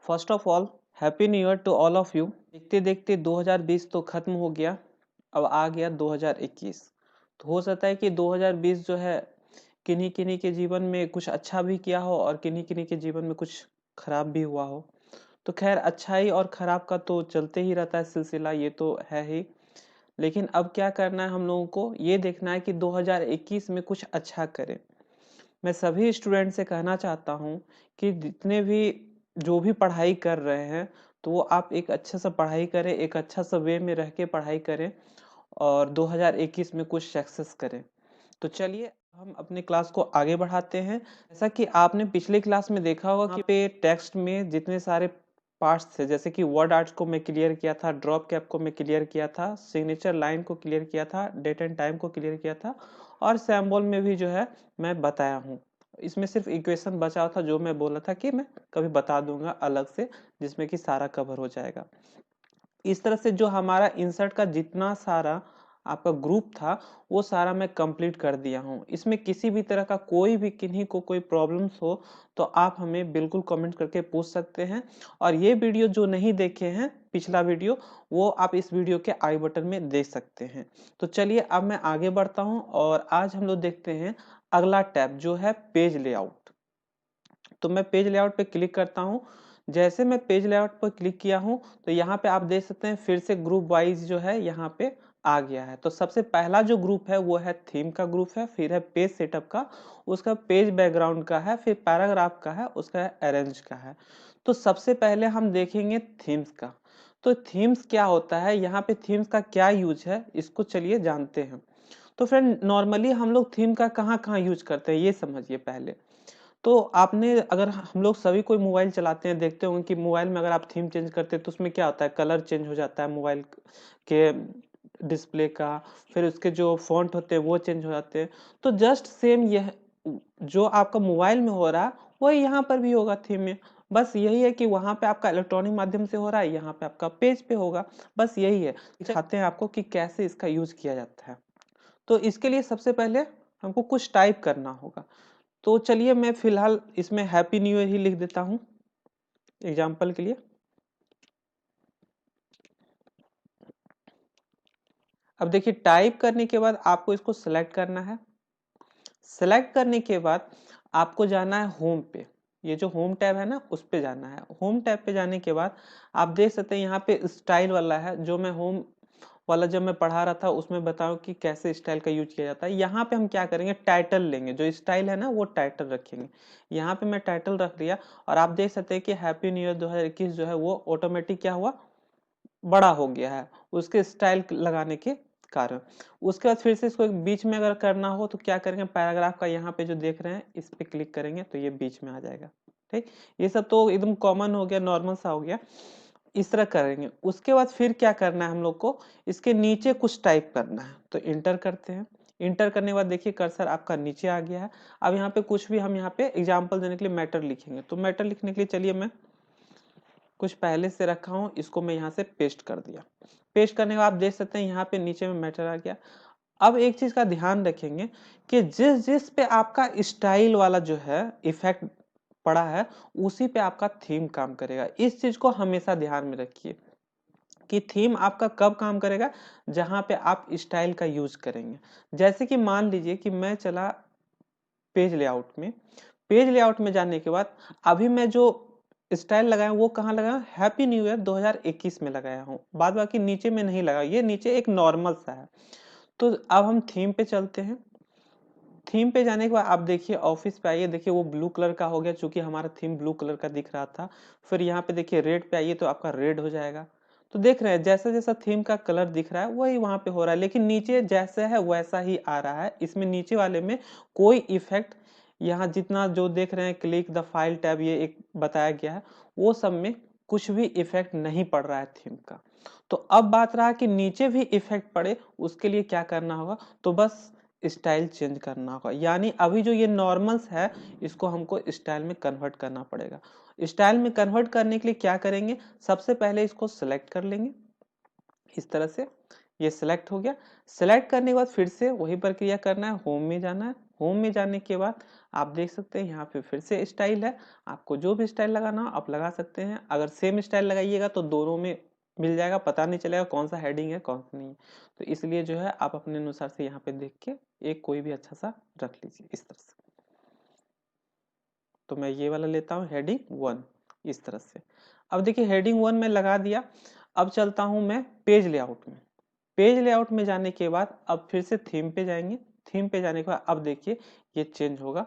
First of all happy new year to all of you. देखते देखते 2020 तो खत्म हो गया, अब आ गया 2021। तो हो सकता है कि 2020 जो है किन्हीं किन्हीं के जीवन में कुछ अच्छा भी किया हो और किन्हीं किन्हीं के जीवन में कुछ खराब भी हुआ हो। तो खैर अच्छाई और खराब का तो चलते ही रहता है सिलसिला, ये तो है ही। लेकिन अब क्या करना है, हम लोगों को ये देखना है कि 2021 में कुछ अच्छा करें। मैं सभी स्टूडेंट से कहना चाहता हूँ कि जितने भी जो भी पढ़ाई कर रहे हैं, तो वो आप एक अच्छा सा पढ़ाई करें, एक अच्छा सा वे में रह के पढ़ाई करें और 2021 में कुछ सक्सेस करें। तो चलिए हम अपने क्लास को आगे बढ़ाते हैं। जैसा कि आपने पिछले क्लास में देखा होगा कि पे टेक्स्ट में जितने सारे पार्ट्स थे, जैसे कि वर्ड आर्ट्स को मैं क्लियर किया था, ड्रॉप कैप को मैं क्लियर किया था, सिग्नेचर लाइन को क्लियर किया था, डेट एंड टाइम को क्लियर किया था और सैम्बल में भी जो है मैं बताया हूँ। इसमें सिर्फ इक्वेशन बचा था जो मैं बोला था कि मैं कभी बता दूंगा अलग से, जिसमें कि सारा कवर हो जाएगा। इस तरह से जो हमारा इंसर्ट का जितना सारा आपका ग्रुप था वो सारा मैं कंप्लीट कर दिया हूँ। इसमें किसी भी तरह का कोई भी किन्हीं को कोई प्रॉब्लम्स हो तो आप हमें बिल्कुल कमेंट करके पूछ सकते हैं। और ये वीडियो जो नहीं देखे हैं पिछला वीडियो, वो आप इस वीडियो के आई बटन में देख सकते हैं। तो चलिए अब मैं आगे बढ़ता हूँ और आज हम लोग देखते हैं अगला टैब जो है पेज लेआउट। तो मैं पेज लेआउट पे क्लिक करता हूँ। जैसे मैं पेज लेआउट पर क्लिक किया हूँ तो यहाँ पे आप देख सकते हैं फिर से ग्रुप वाइज जो है यहाँ पे आ गया है। तो सबसे पहला जो ग्रुप है वो है थीम का ग्रुप है, फिर है पेज सेटअप का, उसका पेज बैकग्राउंड का है, फिर पैराग्राफ का है, उसका अरेंज का है। तो सबसे पहले हम देखेंगे थीम्स का। तो थीम्स क्या होता है, यहाँ पे थीम्स का क्या यूज है इसको चलिए जानते हैं। तो फ्रेंड नॉर्मली हम लोग थीम का कहाँ कहाँ यूज करते हैं ये समझिए पहले। तो आपने अगर हम लोग सभी कोई मोबाइल चलाते हैं देखते होंगे कि मोबाइल में अगर आप थीम चेंज करते हैं तो उसमें क्या होता है, कलर चेंज हो जाता है मोबाइल के डिस्प्ले का, फिर उसके जो फॉन्ट होते हैं वो चेंज हो जाते हैं। तो जस्ट सेम यह जो आपका मोबाइल में हो रहा है वही यहाँ पर भी होगा थीम में। बस यही है कि वहां पे आपका इलेक्ट्रॉनिक माध्यम से हो रहा है, यहाँ पे आपका पेज पे होगा। बस यही है, दिखाते हैं आपको कि कैसे इसका यूज किया जाता है। तो इसके लिए सबसे पहले हमको कुछ टाइप करना होगा। तो चलिए मैं फिलहाल इसमें हैप्पी न्यू ईयर ही लिख देता हूं एग्जाम्पल के लिए। अब देखिए टाइप करने के बाद आपको इसको सिलेक्ट करना है। सिलेक्ट करने के बाद आपको जाना है होम पे। ये जो होम टैब है ना उस पे जाना है। होम टैब पे जाने के बाद आप देख सकते हैं यहाँ पे स्टाइल वाला है, जो मैं होम वाला जब मैं पढ़ा रहा था उसमें बताऊं कि कैसे स्टाइल का यूज किया जाता है। यहाँ पे हम क्या करेंगे, टाइटल लेंगे, जो स्टाइल है ना वो टाइटल रखेंगे। यहाँ पे मैं टाइटल रख दिया और आप देख सकते हैं कि हैप्पी न्यू ईयर 2021 जो है वो ऑटोमेटिक क्या हुआ, बड़ा हो गया है उसके स्टाइल लगाने के कारण। उसके बाद फिर से इसको बीच में अगर करना हो तो क्या करेंगे, पैराग्राफ का यहाँ पे जो देख रहे हैं इस पे क्लिक करेंगे तो ये बीच में आ जाएगा। ठीक, ये सब तो एकदम कॉमन हो गया, नॉर्मल सा हो गया। इस तरह करेंगे। उसके बाद फिर क्या करना है हम लोग को, इसके नीचे कुछ टाइप करना है। तो इंटर करते हैं। इंटर करने के बाद देखिए कर्सर आपका नीचे आ गया है। अब यहाँ पे कुछ भी हम यहाँ पे एग्जाम्पल देने के लिए मैटर लिखेंगे। तो मैटर लिखने के लिए चलिए मैं कुछ पहले से रखा हूं, इसको मैं यहाँ से पेस्ट कर दिया। पेस्ट करने के बाद आप देख सकते हैं यहाँ पे नीचे में मैटर आ गया। अब एक चीज का ध्यान रखेंगे कि जिस जिस पे आपका स्टाइल वाला जो है इफेक्ट पड़ा है उसी पे आपका थीम काम करेगा। इस चीज को हमेशा ध्यान में रखिए कि थीम आपका कब काम करेगा, जहां पे आप स्टाइल का यूज करेंगे। जैसे कि मान लीजिए कि मैं चला पेज लेआउट में। पेज लेआउट में जाने के बाद अभी मैं जो स्टाइल लगाया वो कहाँ लगाया, हैप्पी न्यू ईयर 2021 में लगाया हूँ, बाद बाकी नीचे में नहीं लगाया, ये नीचे एक नॉर्मल सा है। तो अब हम थीम पे चलते हैं। थीम पे जाने के बाद आप देखिए ऑफिस पे आइए, देखिए वो ब्लू कलर का हो गया चूंकि हमारा थीम ब्लू कलर का दिख रहा था। फिर यहाँ पे देखिए रेड पे आइए तो आपका रेड हो जाएगा। तो देख रहे हैं जैसा जैसा थीम का कलर दिख रहा है वही वहां पे हो रहा है, लेकिन नीचे जैसा है वैसा ही आ रहा है। इसमें नीचे वाले में कोई इफेक्ट, यहाँ जितना जो देख रहे हैं क्लिक द फाइल टैब ये एक बताया गया है, वो सब में कुछ भी इफेक्ट नहीं पड़ रहा है थीम का। तो अब बात रहा कि नीचे भी इफेक्ट पड़े, उसके लिए क्या करना होगा, तो बस स्टाइल चेंज करना होगा। यानी अभी जो ये नॉर्मल्स है इसको हमको स्टाइल में कन्वर्ट करना पड़ेगा। स्टाइल में कन्वर्ट करने के लिए क्या करेंगे, सबसे पहले इसको सिलेक्ट कर लेंगे इस तरह से। ये सिलेक्ट हो गया। सिलेक्ट करने के बाद फिर से वही प्रक्रिया करना है, होम में जाना है। होम में जाने के बाद आप देख सकते हैं यहाँ पे फिर से स्टाइल है, आपको जो भी स्टाइल लगाना हो आप लगा सकते हैं। अगर सेम स्टाइल लगाइएगा तो दोनों में मिल जाएगा, पता नहीं चलेगा कौन सा हेडिंग है कौन सा नहीं है। तो इसलिए जो है आप अपने अनुसार से यहाँ पे देख के एक कोई भी अच्छा सा रख लीजिए इस तरह से। तो मैं ये वाला लेता हूँ हेडिंग 1 इस तरह से। अब देखिए हेडिंग 1 में लगा दिया। अब चलता हूँ मैं पेज लेआउट में। पेज लेआउट में जाने के बाद अब फिर से थीम पे जाएंगे। थीम पे जाने के बाद अब देखिए ये चेंज होगा,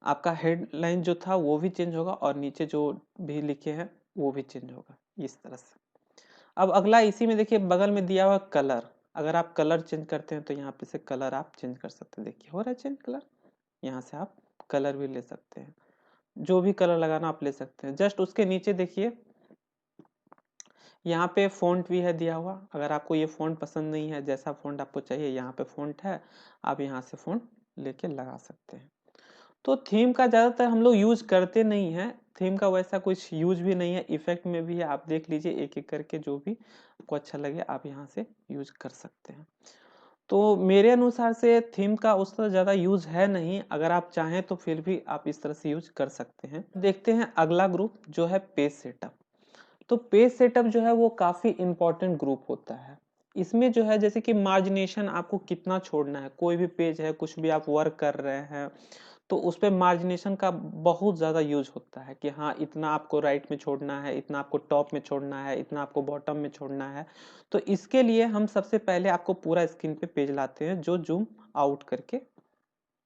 आपका हेडलाइन जो था वो भी चेंज होगा और नीचे जो भी लिखे हैं वो भी चेंज होगा इस तरह से। अब अगला इसी में देखिए बगल में दिया हुआ कलर, अगर आप कलर चेंज करते हैं तो यहाँ पे से कलर आप चेंज कर सकते हैं। देखिए हो रहा है चेंज कलर, यहाँ से आप कलर भी ले सकते हैं, जो भी कलर लगाना आप ले सकते हैं। जस्ट उसके नीचे देखिए यहाँ पे फ़ॉन्ट भी है दिया हुआ। अगर आपको ये फ़ॉन्ट पसंद नहीं है, जैसा फ़ॉन्ट आपको चाहिए यहाँ पे फ़ॉन्ट है, आप यहाँ से फ़ॉन्ट लेके लगा सकते हैं। तो थीम का ज़्यादातर हम लोग यूज करते नहीं हैं, थीम का वैसा कुछ यूज भी नहीं है। इफेक्ट में भी है, आप देख लीजिए एक एक करके जो भी आपको अच्छा लगे आप यहाँ से यूज कर सकते हैं। तो मेरे अनुसार से थीम का उस तरह ज़्यादा यूज है नहीं, अगर आप चाहें तो फिर भी आप इस तरह से यूज कर सकते हैं। देखते हैं अगला ग्रुप जो है पेज सेटअप। तो पेज सेटअप जो है वो काफी इंपॉर्टेंट ग्रुप होता है। इसमें जो है जैसे कि मार्जिनेशन आपको कितना छोड़ना है, कोई भी पेज है कुछ भी आप वर्क कर रहे हैं तो उस पे मार्जिनेशन का बहुत ज्यादा यूज होता है कि हाँ इतना आपको राइट में छोड़ना है, इतना आपको टॉप में छोड़ना है, इतना आपको बॉटम में छोड़ना है। तो इसके लिए हम सबसे पहले आपको पूरा स्क्रीन पे पेज लाते हैं, जो जूम आउट करके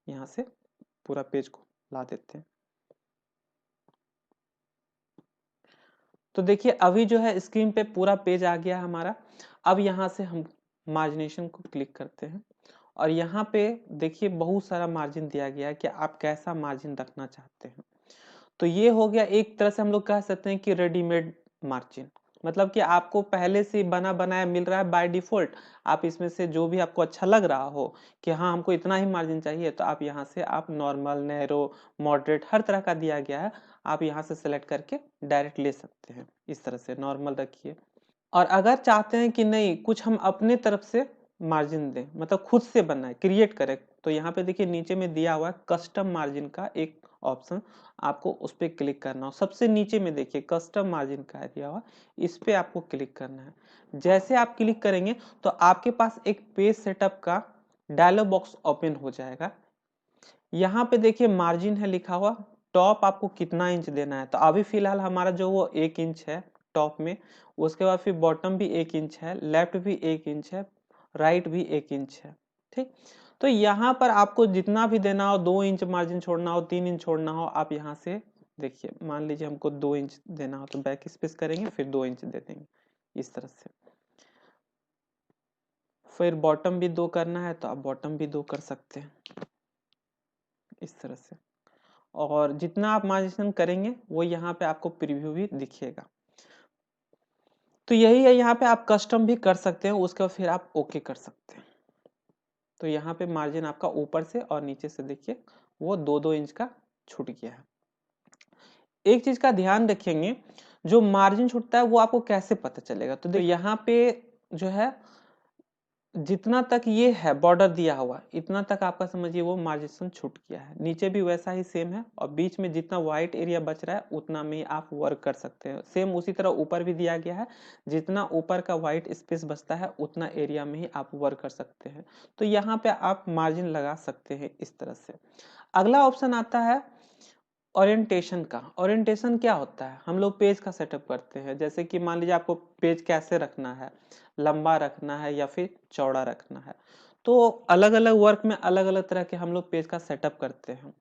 यहाँ से पूरा पेज को ला देते हैं। तो देखिए अभी जो है स्क्रीन पे पूरा पेज आ गया हमारा। अब यहाँ से हम मार्जिनेशन को क्लिक करते हैं और यहाँ पे देखिए बहुत सारा मार्जिन दिया गया है कि आप कैसा मार्जिन रखना चाहते हैं। तो ये हो गया एक तरह से हम लोग कह सकते हैं कि रेडीमेड मार्जिन, मतलब कि आपको पहले से बना बनाया मिल रहा है बाय डिफॉल्ट। आप इसमें से जो भी आपको अच्छा लग रहा हो कि हाँ हमको इतना ही मार्जिन चाहिए, तो आप यहाँ से आप नॉर्मल, नैरो, मॉडरेट हर तरह का दिया गया है, आप यहाँ से सेलेक्ट करके डायरेक्ट ले सकते हैं। इस तरह से नॉर्मल रखिए। और अगर चाहते हैं कि नहीं कुछ हम अपने तरफ से मार्जिन दें, मतलब खुद से बनाए क्रिएट करें, तो यहाँ पे देखिए नीचे में दिया हुआ है कस्टम मार्जिन का एक ऑप्शन, आपको उस पर क्लिक करना हो। सबसे नीचे में देखिए कस्टम मार्जिन का है दिया हुआ, इस पे आपको क्लिक करना है। जैसे आप क्लिक करेंगे तो आपके पास एक पेज सेटअप का डायलॉग बॉक्स ओपन हो जाएगा। यहाँ पे देखिए मार्जिन है लिखा हुआ, टॉप आपको कितना इंच देना है। तो अभी फिलहाल हमारा जो वो 1 इंच है टॉप में, उसके बाद फिर बॉटम भी 1 इंच है, लेफ्ट भी 1 इंच है, राइट भी 1 इंच है। ठीक, तो यहाँ पर आपको जितना भी देना हो, 2 इंच मार्जिन छोड़ना हो, 3 इंच छोड़ना हो, आप यहाँ से देखिए मान लीजिए हमको 2 इंच देना हो तो बैक स्पेस करेंगे फिर 2 इंच दे देंगे इस तरह से। फिर बॉटम भी 2 करना है तो आप बॉटम भी 2 कर सकते हैं इस तरह से। और जितना आप मार्जिनेशन करेंगे वो यहाँ पे आपको प्रीव्यू भी दिखेगा। तो यही है, यहाँ पे आप कस्टम भी कर सकते हैं, उसके बाद फिर आप ओके कर सकते हैं। तो यहाँ पे मार्जिन आपका ऊपर से और नीचे से देखिए वो 2-2 इंच का छूट गया है। एक चीज का ध्यान रखेंगे, जो मार्जिन छूटता है वो आपको कैसे पता चलेगा। तो देखिए यहाँ पे जो है जितना तक ये है बॉर्डर दिया हुआ इतना तक आपका समझिए वो मार्जिन छूट गया है। नीचे भी वैसा ही सेम है और बीच में जितना व्हाइट एरिया बच रहा है उतना में आप वर्क कर सकते हैं। सेम उसी तरह ऊपर भी दिया गया है, जितना ऊपर का व्हाइट स्पेस बचता है उतना एरिया में ही आप वर्क कर सकते हैं। तो यहाँ पे आप मार्जिन लगा सकते हैं इस तरह से। अगला ऑप्शन आता है ओरिएंटेशन का। ओरिएंटेशन क्या होता है, हम लोग पेज का सेटअप करते हैं। जैसे कि मान लीजिए आपको पेज कैसे रखना है, लंबा रखना है या फिर चौड़ा रखना है। तो अलग अलग वर्क में अलग अलग तरह के हम लोग पेज का सेटअप करते हैं।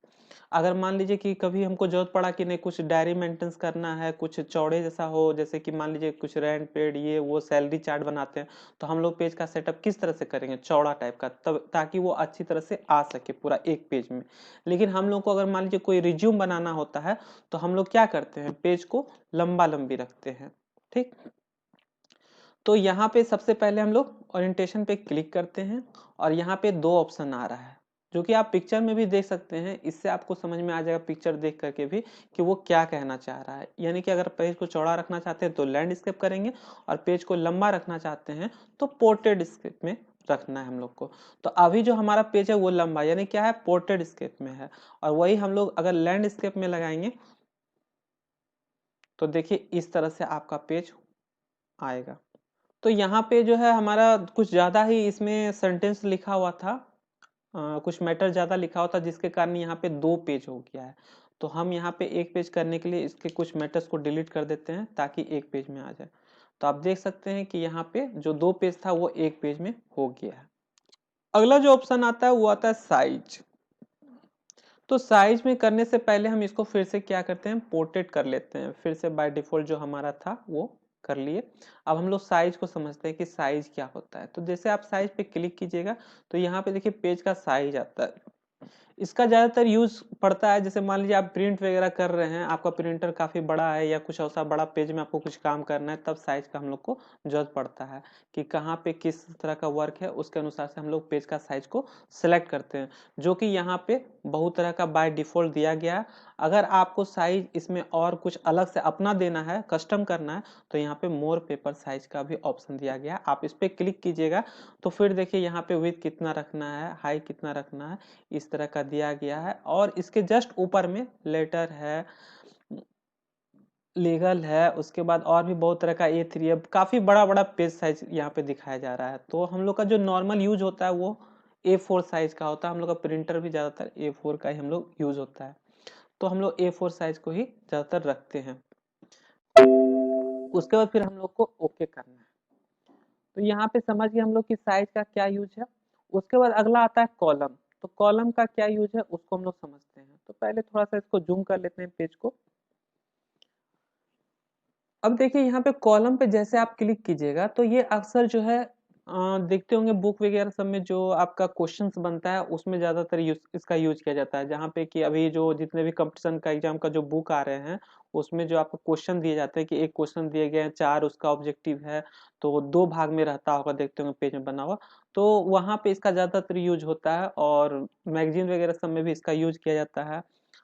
अगर मान लीजिए कि कभी हमको जरूरत पड़ा कि नहीं कुछ डायरी मेंटेनेंस करना है, कुछ चौड़े जैसा हो, जैसे कि मान लीजिए कुछ रेंट पेड ये वो सैलरी चार्ट बनाते हैं, तो हम लोग पेज का सेटअप किस तरह से करेंगे, चौड़ा टाइप का, तब ताकि वो अच्छी तरह से आ सके पूरा एक पेज में। लेकिन हम लोग को अगर मान लीजिए कोई रिज्यूम बनाना होता है तो हम लोग क्या करते हैं, पेज को लंबा लंबी रखते हैं। ठीक, तो यहाँ पे सबसे पहले हम लोग ओरिएंटेशन पे क्लिक करते हैं और यहाँ पे 2 ऑप्शन आ रहा है जो कि आप पिक्चर में भी देख सकते हैं। इससे आपको समझ में आ जाएगा पिक्चर देख करके भी कि वो क्या कहना चाह रहा है। यानी कि अगर पेज को चौड़ा रखना चाहते हैं तो लैंडस्केप करेंगे, और पेज को लंबा रखना चाहते हैं तो पोर्ट्रेट स्केप में रखना है हम लोग को। तो अभी जो हमारा पेज है वो लंबा, यानी क्या है, पोर्ट्रेट स्केप में है। और वही हम लोग अगर लैंडस्केप में लगाएंगे तो देखिए इस तरह से आपका पेज आएगा। तो यहाँ पे जो है हमारा कुछ ज्यादा ही इसमें सेंटेंस लिखा हुआ था, कुछ मैटर ज्यादा लिखा हुआ था, जिसके कारण यहाँ पे 2 पेज हो गया है। तो हम यहाँ पे 1 पेज करने के लिए इसके कुछ मैटर्स को डिलीट कर देते हैं ताकि 1 पेज में आ जाए। तो आप देख सकते हैं कि यहाँ पे जो 2 पेज था वो 1 पेज में हो गया है। अगला जो ऑप्शन आता है वो आता है साइज। तो साइज में करने से पहले हम इसको फिर से क्या करते हैं, पोर्ट्रेट कर लेते हैं। फिर से बाय डिफॉल्ट जो हमारा था वो कर लिए। अब हम लोग साइज को समझते हैं कि साइज क्या होता है। तो जैसे आप साइज पे क्लिक कीजिएगा तो यहाँ पे देखिए पेज का साइज आता है। इसका ज्यादातर यूज पड़ता है, जैसे मान लीजिए आप प्रिंट वगैरह कर रहे हैं, आपका प्रिंटर काफी बड़ा है या कुछ ऐसा बड़ा पेज में आपको कुछ काम करना है, तब साइज का हम लोग को जरूरत पड़ता है कि कहाँ पे किस तरह का वर्क है, उसके अनुसार से हम लोग पेज का साइज को सिलेक्ट करते हैं, जो कि यहाँ पे बहुत तरह का बाय डिफॉल्ट दिया गया है। अगर आपको साइज इसमें और कुछ अलग से अपना देना है, कस्टम करना है, तो यहाँ पे मोर पेपर साइज का भी ऑप्शन दिया गया है। आप इस पे क्लिक कीजिएगा तो फिर देखिए यहाँ पे विड्थ कितना रखना है, हाई कितना रखना है, इस तरह का दिया गया है। और इसके जस्ट ऊपर में लेटर है, लीगल है, उसके बाद और भी बहुत तरह का A3 है, काफी बड़ा बड़ा पेज साइज यहाँ पे दिखाया जा रहा है। तो हम लोग का जो नॉर्मल यूज होता है वो A4 साइज का होता है। हम लोग का प्रिंटर भी ज्यादातर A4 का ही हम लोग यूज होता है, तो हम लोग A4 साइज को ही ज्यादातर रखते हैं। उसके बाद फिर हम लोग को ओके करना है। तो यहाँ पे समझ गए हम लोग कि साइज का क्या यूज है। उसके बाद अगला आता है कॉलम। तो कॉलम का क्या यूज है उसको हम लोग समझते हैं। तो पहले थोड़ा सा इसको जूम कर लेते हैं पेज को। अब देखिए यहाँ पे कॉलम पे जैसे आप क्लिक कीजिएगा तो ये अक्सर जो है देखते होंगे बुक वगैरह सब में जो आपका क्वेश्चंस बनता है उसमें ज्यादातर इसका यूज किया जाता है। जहाँ पे कि अभी जो जितने भी कंपटीशन का एग्जाम का जो बुक आ रहे हैं उसमें जो आपको क्वेश्चन दिए जाते हैं कि एक क्वेश्चन दिए गए हैं, 4 उसका ऑब्जेक्टिव है, तो 2 भाग में रहता होगा, देखते होंगे पेज में बना हुआ। तो वहां पे इसका ज्यादातर यूज होता है, और मैगजीन वगैरह सब में भी इसका यूज किया जाता है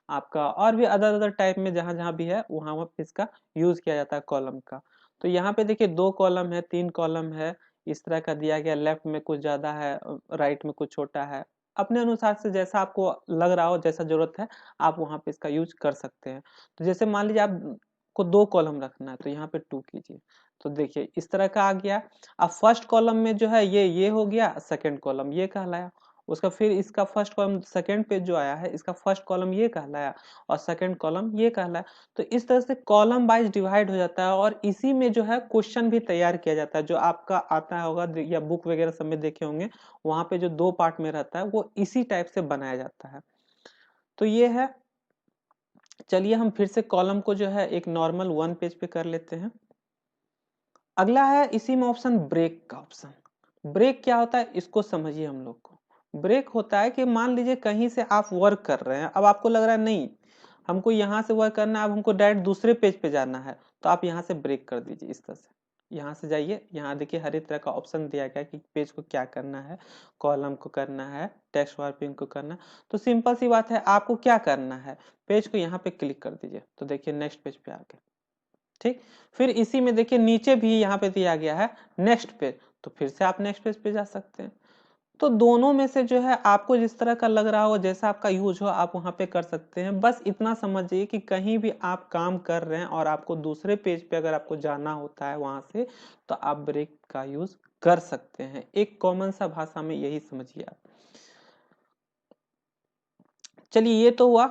आपका। और भी अदर अदर टाइप में जहां जहां भी है वहां पे इसका यूज किया जाता है कॉलम का। तो यहाँ पे देखिए 2 कॉलम है, 3 कॉलम है, इस तरह का दिया गया। लेफ्ट में कुछ ज्यादा है, राइट में कुछ छोटा है। अपने अनुसार से जैसा आपको लग रहा हो, जैसा जरूरत है, आप वहां पे इसका यूज कर सकते हैं। तो जैसे मान लीजिए आप को 2 कॉलम रखना है तो यहाँ पे 2 कीजिए। तो देखिए इस तरह का आ गया। अब फर्स्ट कॉलम में जो है ये हो गया, सेकंड कॉलम ये कहलाया। उसका फिर इसका फर्स्ट कॉलम सेकंड पेज जो आया है इसका फर्स्ट कॉलम ये कहलाया, और सेकंड कॉलम ये कहलाया। तो इस तरह से कॉलम वाइज डिवाइड हो जाता है, और इसी में जो है क्वेश्चन भी तैयार किया जाता है। जो आपका आता होगा या बुक वगैरह सब में देखे होंगे, वहां पे जो 2 पार्ट में रहता है वो इसी टाइप से बनाया जाता है। तो ये है। चलिए हम फिर से कॉलम को जो है एक नॉर्मल 1 पेज पे कर लेते हैं। अगला है इसी में ऑप्शन ब्रेक का ऑप्शन। ब्रेक क्या होता है इसको समझिए हम लोग को। ब्रेक होता है कि मान लीजिए कहीं से आप वर्क कर रहे हैं, अब आपको लग रहा है नहीं हमको यहाँ से वर्क करना है, अब हमको डायरेक्ट दूसरे पेज पे जाना है, तो आप यहाँ से ब्रेक कर दीजिए। इस तरह से यहाँ से जाइए, यहाँ देखिए हर एक तरह का ऑप्शन दिया गया है कि पेज को क्या करना है, कॉलम को करना है, टेक्स्ट वार्पिंग को करना है। तो सिंपल सी बात है, आपको क्या करना है, पेज को यहाँ पे क्लिक कर दीजिए। तो देखिए नेक्स्ट पेज पे आ गए, ठीक। फिर इसी में देखिए नीचे भी यहाँ पे दिया गया है नेक्स्ट पेज, तो फिर से आप नेक्स्ट पेज पे जा सकते हैं। तो दोनों में से जो है आपको जिस तरह का लग रहा हो, जैसा आपका यूज हो, आप वहां पे कर सकते हैं। बस इतना समझिए कि कहीं भी आप काम कर रहे हैं और आपको दूसरे पेज पे अगर आपको जाना होता है वहां से, तो आप ब्रेक का यूज कर सकते हैं। एक कॉमन सा भाषा में यही समझिए आप। चलिए ये तो हुआ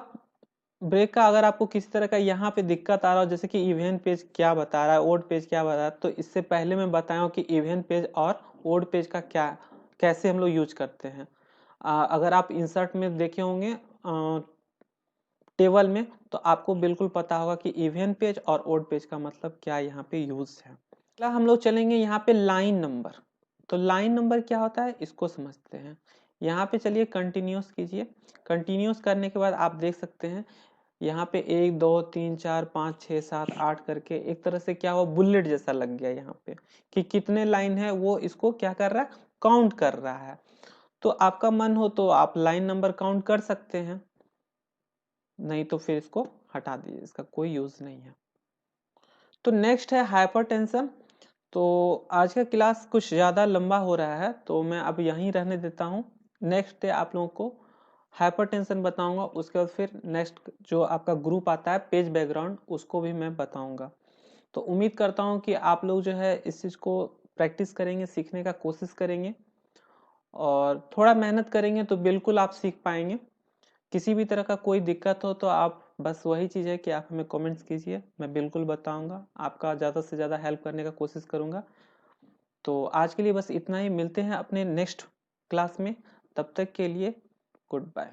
ब्रेक का। अगर आपको किसी तरह का यहाँ पे दिक्कत आ रहा हो, जैसे कि इवेंट पेज क्या बता रहा है, ओड पेज क्या बता रहा है, तो इससे पहले मैं बताया कि इवेंट पेज और ओड पेज का क्या कैसे हम लोग यूज करते हैं। अगर आप इंसर्ट में देखे होंगे टेबल में, तो आपको बिल्कुल पता होगा कि इवेंट पेज और ओड पेज का मतलब क्या यहाँ पे यूज है। अगला हम लोग चलेंगे यहाँ पे लाइन नंबर। तो लाइन नंबर क्या होता है इसको समझते हैं। यहाँ पे चलिए कंटिन्यूस कीजिए। कंटिन्यूस करने के बाद आप देख सकते हैं यहाँ पे 1 2 3 4 5 6 7 8 करके एक तरह से क्या हुआ, बुलेट जैसा लग गया यहाँ पे कि कितने लाइन है वो इसको क्या कर रहा है, काउंट कर रहा है। तो आपका मन हो तो आप लाइन नंबर काउंट कर सकते हैं, नहीं तो फिर इसको हटा दीजिए, इसका कोई यूज नहीं है। तो नेक्स्ट है हाइपरटेंशन। तो आज का क्लास कुछ ज़्यादा लंबा हो रहा है तो मैं अब यहीं रहने देता हूँ। नेक्स्ट डे आप लोगों को हाइपरटेंशन बताऊंगा, उसके बाद फिर नेक्स्ट जो आपका ग्रुप आता है पेज बैकग्राउंड उसको भी मैं बताऊंगा। तो उम्मीद करता हूँ कि आप लोग जो है इस चीज़ को प्रैक्टिस करेंगे, सीखने का कोशिश करेंगे और थोड़ा मेहनत करेंगे तो बिल्कुल आप सीख पाएंगे। किसी भी तरह का कोई दिक्कत हो तो आप बस वही चीज़ है कि आप हमें कमेंट्स कीजिए, मैं बिल्कुल बताऊंगा, आपका ज़्यादा से ज़्यादा हेल्प करने का कोशिश करूंगा। तो आज के लिए बस इतना ही, मिलते हैं अपने नेक्स्ट क्लास में, तब तक के लिए गुड बाय।